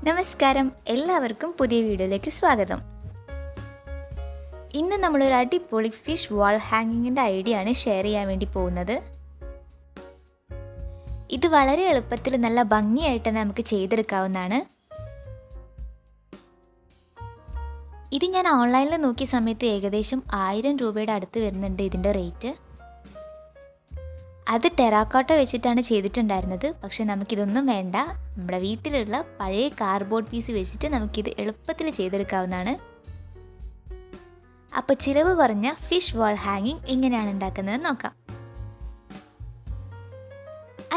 നമസ്കാരം, എല്ലാവർക്കും പുതിയ വീഡിയോയിലേക്ക് സ്വാഗതം. ഇന്ന് നമ്മളൊരു അടിപൊളി ഫിഷ് വാൾ ഹാങ്ങിങ്ങിൻ്റെ ഐഡിയ ആണ് ഷെയർ ചെയ്യാൻ വേണ്ടി പോകുന്നത്. ഇത് വളരെ എളുപ്പത്തിൽ നല്ല ഭംഗിയായിട്ട് തന്നെ നമുക്ക് ചെയ്തെടുക്കാവുന്നതാണ്. ഇത് ഞാൻ ഓൺലൈനിൽ നോക്കിയ സമയത്ത് ഏകദേശം 1000 രൂപയുടെ അടുത്ത് വരുന്നുണ്ട് ഇതിൻ്റെ റേറ്റ്. അത് ടെറാക്കോട്ട വെച്ചിട്ടാണ് ചെയ്തിട്ടുണ്ടായിരുന്നത്. പക്ഷെ നമുക്കിതൊന്നും വേണ്ട, നമ്മുടെ വീട്ടിലുള്ള പഴയ കാർഡ്ബോർഡ് പീസ് വെച്ചിട്ട് നമുക്കിത് എളുപ്പത്തിൽ ചെയ്തെടുക്കാവുന്നതാണ്. അപ്പോൾ ചിലവ് കുറഞ്ഞ ഫിഷ് വാൾ ഹാങ്ങിങ് എങ്ങനെയാണ് ഉണ്ടാക്കുന്നത് നോക്കാം.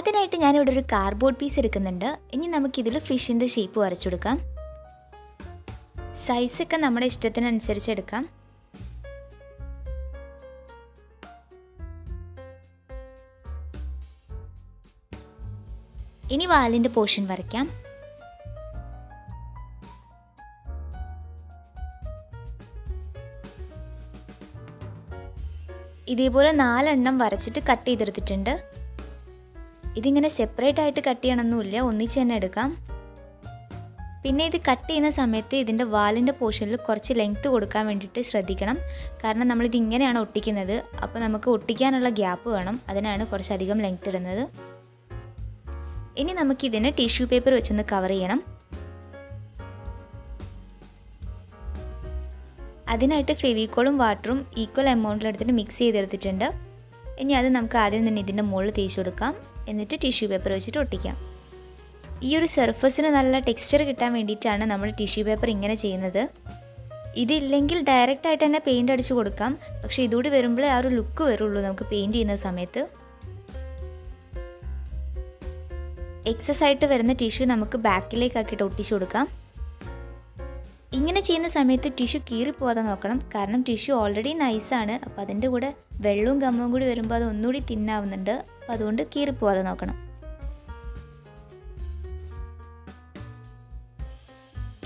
അതിനായിട്ട് ഞാനിവിടെ ഒരു കാർഡ്ബോർഡ് പീസ് എടുക്കുന്നുണ്ട്. ഇനി നമുക്കിതിൽ ഫിഷിൻ്റെ ഷേപ്പ് വരച്ചെടുക്കാം. സൈസൊക്കെ നമ്മുടെ ഇഷ്ടത്തിനനുസരിച്ച് എടുക്കാം. ഇനി വാലിൻ്റെ പോർഷൻ വരയ്ക്കാം. ഇതേപോലെ 4 എണ്ണം വരച്ചിട്ട് കട്ട് ചെയ്തെടുത്തിട്ടുണ്ട്. ഇതിങ്ങനെ സെപ്പറേറ്റ് ആയിട്ട് കട്ട് ചെയ്യണമെന്നില്ല, ഒന്നിച്ച് തന്നെ എടുക്കാം. പിന്നെ ഇത് കട്ട് ചെയ്യുന്ന സമയത്ത് ഇതിൻ്റെ വാലിൻ്റെ പോർഷനിൽ കുറച്ച് ലെങ്ത്ത് കൊടുക്കാൻ വേണ്ടിയിട്ട് ശ്രദ്ധിക്കണം. കാരണം നമ്മളിത് ഇങ്ങനെയാണ് ഒട്ടിക്കുന്നത്. അപ്പോൾ നമുക്ക് ഒട്ടിക്കാനുള്ള ഗ്യാപ്പ് വേണം, അതിനാണ് കുറച്ചധികം ലെങ്ത്ത് ഇടുന്നത്. ഇനി നമുക്കിതിനെ ടിഷ്യൂ പേപ്പർ വെച്ചൊന്ന് കവർ ചെയ്യണം. അതിനായിട്ട് ഫെവിക്കോളും വാട്ടറും ഈക്വൽ എമൗണ്ടിലെടുത്തിട്ട് മിക്സ് ചെയ്തെടുത്തിട്ടുണ്ട്. ഇനി അത് നമുക്ക് ആദ്യം തന്നെ ഇതിൻ്റെ മുകളിൽ തേച്ച് കൊടുക്കാം. എന്നിട്ട് ടിഷ്യൂ പേപ്പർ വെച്ചിട്ട് ഒട്ടിക്കാം. ഈ ഒരു സർഫസിന് നല്ല ടെക്സ്ചർ കിട്ടാൻ വേണ്ടിയിട്ടാണ് നമ്മൾ ടിഷ്യൂ പേപ്പർ ഇങ്ങനെ ചെയ്യുന്നത്. ഇതില്ലെങ്കിൽ ഡയറക്റ്റായിട്ട് തന്നെ പെയിൻ്റ് അടിച്ച് കൊടുക്കാം. പക്ഷേ ഇതുകൂടി വരുമ്പോഴേ ആ ഒരു ലുക്ക് വരുള്ളൂ നമുക്ക് പെയിൻറ്റ് ചെയ്യുന്ന സമയത്ത്. എക്സസ് ആയിട്ട് വരുന്ന ടിഷ്യൂ നമുക്ക് ബാക്കിലേക്കാക്കിയിട്ട് ഒട്ടിച്ചു കൊടുക്കാം. ഇങ്ങനെ ചെയ്യുന്ന സമയത്ത് ടിഷ്യൂ കീറിപ്പോവാതെ നോക്കണം. കാരണം ടിഷ്യൂ ഓൾറെഡി നൈസാണ്. അപ്പോൾ അതിൻ്റെ കൂടെ വെള്ളവും ഗമ്മും കൂടി വരുമ്പോൾ അത് ഒന്നുകൂടി തിന്നാവുന്നുണ്ട്. അപ്പോൾ അതുകൊണ്ട് കീറിപ്പോവാതെ നോക്കണം.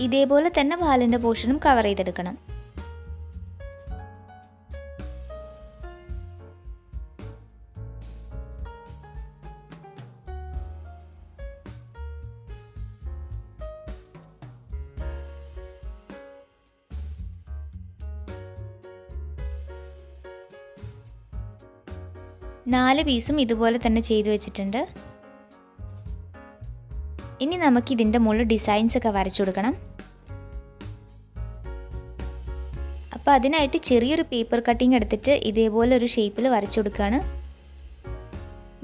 ഇതേപോലെ തന്നെ വാലിൻ്റെ പോർഷനും കവർ ചെയ്തെടുക്കണം. നാല് പീസും ഇതുപോലെ തന്നെ ചെയ്തു വെച്ചിട്ടുണ്ട്. ഇനി നമുക്കിതിൻ്റെ മുകളിൽ ഡിസൈൻസ് ഒക്കെ വരച്ചു കൊടുക്കണം. അപ്പോൾ അതിനായിട്ട് ചെറിയൊരു പേപ്പർ കട്ടിങ് എടുത്തിട്ട് ഇതേപോലെ ഒരു ഷേപ്പിൽ വരച്ചു കൊടുക്കുകയാണ്.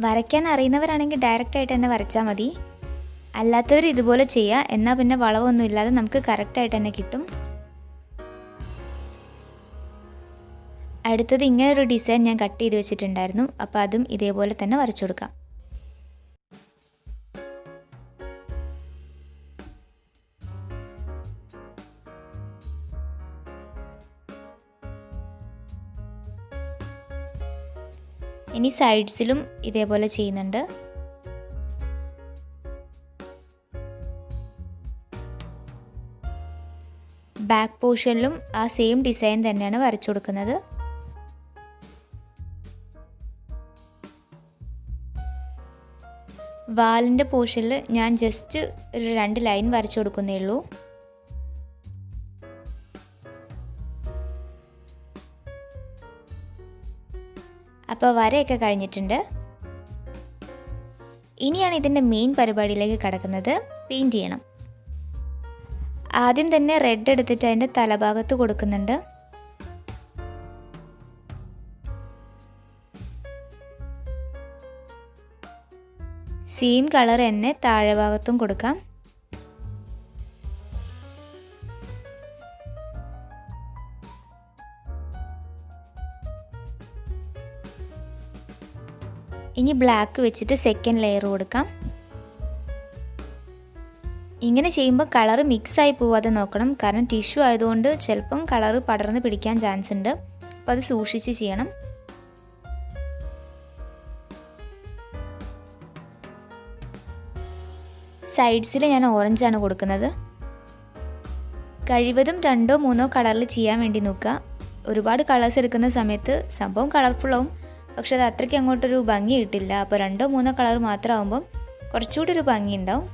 വരയ്ക്കാൻ അറിയുന്നവരാണെങ്കിൽ ഡയറക്റ്റായിട്ട് തന്നെ വരച്ചാൽ മതി. അല്ലാത്തവർ ഇതുപോലെ ചെയ്യുക. എന്നാൽ പിന്നെ വളവൊന്നും ഇല്ലാതെ നമുക്ക് കറക്റ്റായിട്ട് തന്നെ കിട്ടും. അടുത്തത് ഇങ്ങനെ ഒരു ഡിസൈൻ ഞാൻ കട്ട് ചെയ്ത് വെച്ചിട്ടുണ്ടായിരുന്നു. അപ്പോൾ അതും ഇതേപോലെ തന്നെ വരച്ചു കൊടുക്കാം. ഇനി സൈഡ്സിലും ഇതേപോലെ ചെയ്യുന്നുണ്ട്. ബാക്ക് പോർഷനിലും ആ സെയിം ഡിസൈൻ തന്നെയാണ് വരച്ചു കൊടുക്കുന്നത്. വാലിൻ്റെ പോർഷനിൽ ഞാൻ ജസ്റ്റ് ഒരു 2 ലൈൻ വരച്ചു കൊടുക്കുന്നേ ഉള്ളൂ. അപ്പോൾ വരയൊക്കെ കഴിഞ്ഞിട്ടുണ്ട്. ഇനിയാണ് ഇതിൻ്റെ മെയിൻ പരിപാടിയിലേക്ക് കടക്കുന്നത്. പെയിൻറ്റ് ചെയ്യണം. ആദ്യം തന്നെ റെഡ് എടുത്തിട്ട് അതിൻ്റെ തലഭാഗത്ത് കൊടുക്കുന്നുണ്ട്. സെയിം കളർ തന്നെ താഴെ ഭാഗത്തും കൊടുക്കാം. ഇനി ബ്ലാക്ക് വെച്ചിട്ട് സെക്കൻഡ് ലെയർ കൊടുക്കാം. ഇങ്ങനെ ചെയ്യുമ്പോൾ കളർ മിക്സായി പോവാതെ നോക്കണം. കാരണം ടിഷ്യൂ ആയതുകൊണ്ട് ചിലപ്പം കളർ പടർന്ന് പിടിക്കാൻ ചാൻസ് ഉണ്ട്. അപ്പോൾ അത് സൂക്ഷിച്ച് ചെയ്യണം. സൈഡ്സിൽ ഞാൻ ഓറഞ്ചാണ് കൊടുക്കുന്നത്. കഴിവതും 2-3 കളറിൽ ചെയ്യാൻ വേണ്ടി നോക്കുക. ഒരുപാട് കളേഴ്സ് എടുക്കുന്ന സമയത്ത് സംഭവം കളർഫുള്ളാവും. പക്ഷെ അത് അത്രയ്ക്ക് അങ്ങോട്ടൊരു ഭംഗി കിട്ടില്ല. അപ്പോൾ 2-3 കളർ മാത്രമാകുമ്പം കുറച്ചുകൂടി ഒരു ഭംഗി ഉണ്ടാവും.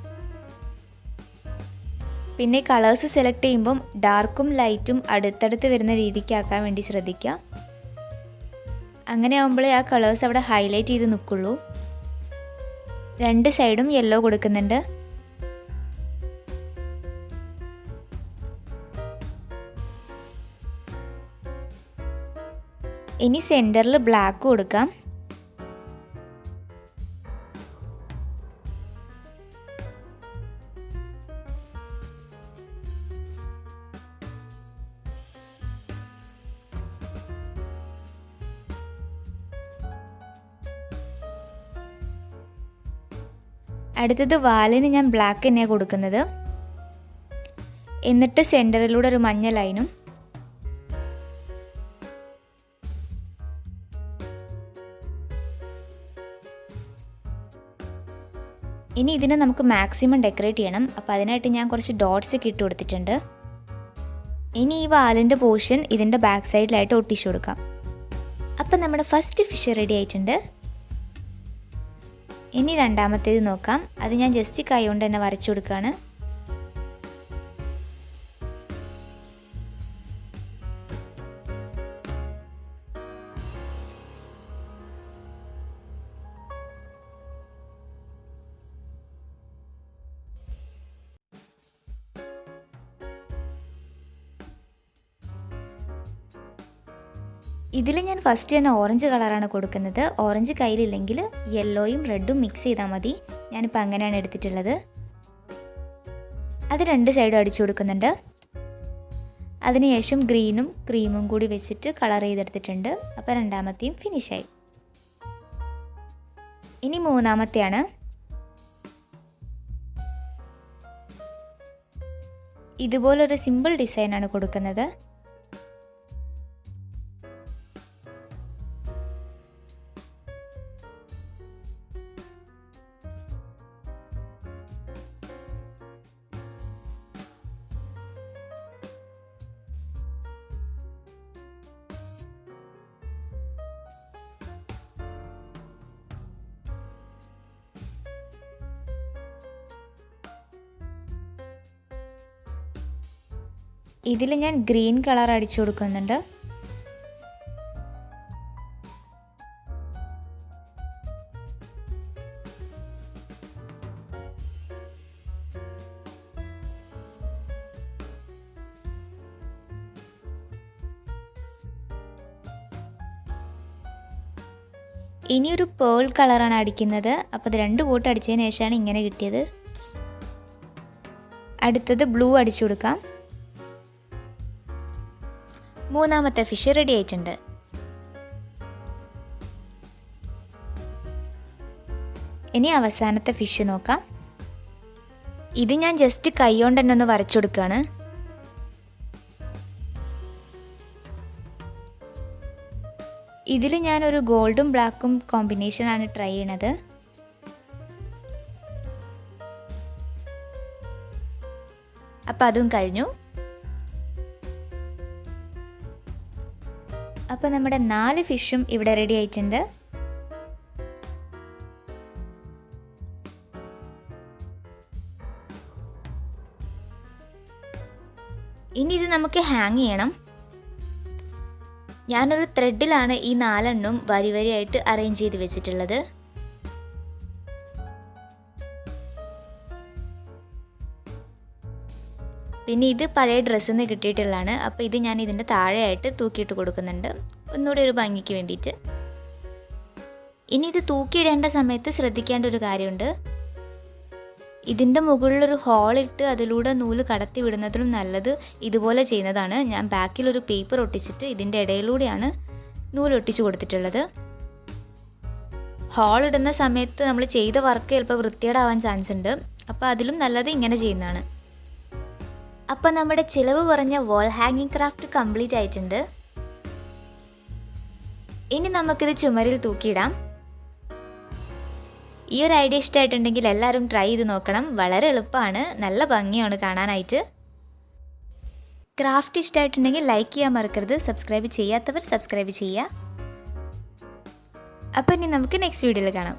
പിന്നെ കളേഴ്സ് സെലക്ട് ചെയ്യുമ്പം ഡാർക്കും ലൈറ്റും അടുത്തടുത്ത് വരുന്ന രീതിക്കാക്കാൻ വേണ്ടി ശ്രദ്ധിക്കുക. അങ്ങനെ ആകുമ്പോഴേ ആ കളേഴ്സ് അവിടെ ഹൈലൈറ്റ് ചെയ്ത് നിൽക്കുള്ളൂ. രണ്ട് സൈഡും യെല്ലോ കൊടുക്കുന്നുണ്ട്. ഇനി സെൻറ്ററിൽ ബ്ലാക്ക് കൊടുക്കാം. അടുത്തത് വാലിന് ഞാൻ ബ്ലാക്ക് തന്നെയാണ് കൊടുക്കുന്നത്. എന്നിട്ട് സെൻറ്ററിലൂടെ ഒരു മഞ്ഞ ലൈനും, ഇനി ഇതിനെ നമുക്ക് മാക്സിമം ഡെക്കറേറ്റ് ചെയ്യണം. അപ്പോൾ അതിനായിട്ട് ഞാൻ കുറച്ച് ഡോട്ട്സ് ഒക്കെ ഇട്ട് കൊടുത്തിട്ടുണ്ട്. ഇനി ഈ വാലിൻ്റെ പോർഷൻ ഇതിൻ്റെ ബാക്ക് സൈഡിലായിട്ട് ഒട്ടിച്ചു കൊടുക്കാം. അപ്പം നമ്മുടെ ഫസ്റ്റ് ഫിഷ് റെഡി ആയിട്ടുണ്ട്. ഇനി രണ്ടാമത്തേത് നോക്കാം. അത് ഞാൻ ജസ്റ്റ് കൈ കൊണ്ട് തന്നെ വരച്ചു കൊടുക്കുകയാണ്. ഇതിൽ ഞാൻ ഫസ്റ്റ് തന്നെ ഓറഞ്ച് കളറാണ് കൊടുക്കുന്നത്. ഓറഞ്ച് കയ്യിലില്ലെങ്കിൽ യെല്ലോയും റെഡും മിക്സ് ചെയ്താൽ മതി. ഞാനിപ്പോൾ അങ്ങനെയാണ് എടുത്തിട്ടുള്ളത്. അത് രണ്ട് സൈഡും അടിച്ചു കൊടുക്കുന്നുണ്ട്. അതിനുശേഷം ഗ്രീനും ക്രീമും കൂടി വെച്ചിട്ട് കളർ ചെയ്തെടുത്തിട്ടുണ്ട്. അപ്പോൾ രണ്ടാമത്തെയും ഫിനിഷായി. ഇനി മൂന്നാമത്തെയാണ്. ഇതുപോലൊരു സിമ്പിൾ ഡിസൈനാണ് കൊടുക്കുന്നത്. ഇതിൽ ഞാൻ ഗ്രീൻ കളർ അടിച്ചു കൊടുക്കുന്നുണ്ട്. ഇനിയൊരു പേൾ കളറാണ് അടിക്കുന്നത്. അപ്പോൾ അത് രണ്ട് കോട്ട് അടിച്ചതിന് ശേഷമാണ് ഇങ്ങനെ കിട്ടിയത്. അടുത്തത് ബ്ലൂ അടിച്ചു കൊടുക്കാം. മൂന്നാമത്തെ ഫിഷ് റെഡി ആയിട്ടുണ്ട്. ഇനി അവസാനത്തെ ഫിഷ് നോക്കാം. ഇത് ഞാൻ ജസ്റ്റ് കൈ കൊണ്ട് തന്നെ ഒന്ന് വരച്ചു കൊടുക്കുകയാണ്. ഇതിൽ ഞാനൊരു ഗോൾഡും ബ്ലാക്കും കോമ്പിനേഷനാണ് ട്രൈ ചെയ്യണത്. അപ്പം അതും കഴിഞ്ഞു. അപ്പോൾ നമ്മുടെ 4 ഫിഷും ഇവിടെ റെഡി ആയിട്ടുണ്ട്. ഇനി ഇത് നമുക്ക് ഹാങ് ചെയ്യണം. ഞാനൊരു ത്രെഡിലാണ് ഈ 4 എണ്ണവും വരി വരിയായിട്ട് അറേഞ്ച് ചെയ്ത് വെച്ചിട്ടുള്ളത്. പിന്നെ ഇത് പഴയ ഡ്രസ്സിൽ നിന്ന് കിട്ടിയിട്ടുള്ളതാണ്. അപ്പോൾ ഇത് ഞാൻ ഇതിൻ്റെ താഴെയായിട്ട് തൂക്കിയിട്ട് കൊടുക്കുന്നുണ്ട്, ഒന്നുകൂടി ഒരു ഭംഗിക്ക് വേണ്ടിയിട്ട്. ഇനി ഇത് തൂക്കിയിടേണ്ട സമയത്ത് ശ്രദ്ധിക്കേണ്ട ഒരു കാര്യമുണ്ട്. ഇതിൻ്റെ മുകളിലൊരു ഹോളിട്ട് അതിലൂടെ നൂല് കടത്തി വിടുന്നതിലും നല്ലത് ഇതുപോലെ ചെയ്യുന്നതാണ്. ഞാൻ ബാക്കിലൊരു പേപ്പർ ഒട്ടിച്ചിട്ട് ഇതിൻ്റെ ഇടയിലൂടെയാണ് നൂല് ഒട്ടിച്ച് കൊടുത്തിട്ടുള്ളത്. ഹോൾ ഇടുന്ന സമയത്ത് നമ്മൾ ചെയ്ത വർക്ക് ചിലപ്പോൾ വൃത്തികേടാവാൻ ചാൻസ് ഉണ്ട്. അപ്പോൾ അതിലും നല്ലത് ഇങ്ങനെ ചെയ്യുന്നതാണ്. അപ്പോൾ നമ്മുടെ ചിലവ് കുറഞ്ഞ വാൾ ഹാങ്ങിങ് ക്രാഫ്റ്റ് കംപ്ലീറ്റ് ആയിട്ടുണ്ട്. ഇനി നമുക്കിത് ചുമരിൽ തൂക്കിയിടാം. ഈ ഒരു ഐഡിയ ഇഷ്ടമായിട്ടുണ്ടെങ്കിൽ എല്ലാവരും ട്രൈ ചെയ്ത് നോക്കണം. വളരെ എളുപ്പമാണ്, നല്ല ഭംഗിയാണ് കാണാനായിട്ട്. ക്രാഫ്റ്റ് ഇഷ്ടമായിട്ടുണ്ടെങ്കിൽ ലൈക്ക് ചെയ്യാൻ മറക്കരുത്. സബ്സ്ക്രൈബ് ചെയ്യാത്തവർ സബ്സ്ക്രൈബ് ചെയ്യുക. അപ്പോൾ ഇനി നമുക്ക് നെക്സ്റ്റ് വീഡിയോയിൽ കാണാം.